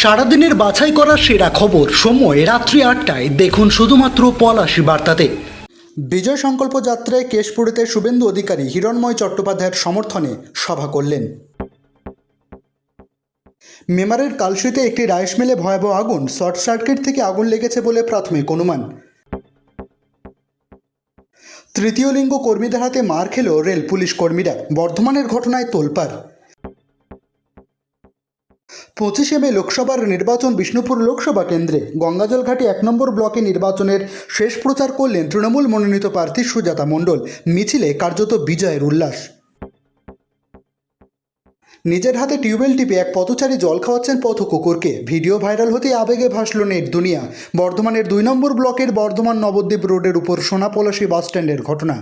সারাদিনের বাছাই করা সেরা খবর সময় রাত্রি ৮টায় দেখুন শুধুমাত্র পলাশী বার্তাতে। বিজয় সংকল্প যাত্রায় কেশপুরীতে শুভেন্দু অধিকারী হিরণময় চট্টোপাধ্যায়ের সমর্থনে সভা করলেন। মেমারের কালশিতে একটি রাইস মিলে ভয়াবহ আগুন, শর্ট সার্কিট থেকে আগুন লেগেছে বলে প্রাথমিক অনুমান। তৃতীয় লিঙ্গ কর্মীদের হাতে মার খেল রেল পুলিশ কর্মীরা, বর্ধমানের ঘটনায় তোলপাড়। 25 মে লোকসভার নির্বাচন বিষ্ণুপুর লোকসভা কেন্দ্রে গঙ্গাজল ঘাটি 1 নম্বর ব্লকে নির্বাচনের শেষ প্রচার করলেন তৃণমূল মনোনীত প্রার্থী সুজাতা মণ্ডল। মিছিলে কার্যত বিজয়ের উল্লাস। নিজের হাতে টিউবওয়েল টিপে এক পথচারী জল খাওয়াচ্ছেন পথ কুকুরকে, ভিডিও ভাইরাল হতে আবেগে ভাসল নেট দুনিয়া। বর্ধমানের 2 নম্বর ব্লকের বর্ধমান নবদ্বীপ রোডের উপর সোনাপলাশী বাসস্ট্যান্ডের ঘটনা।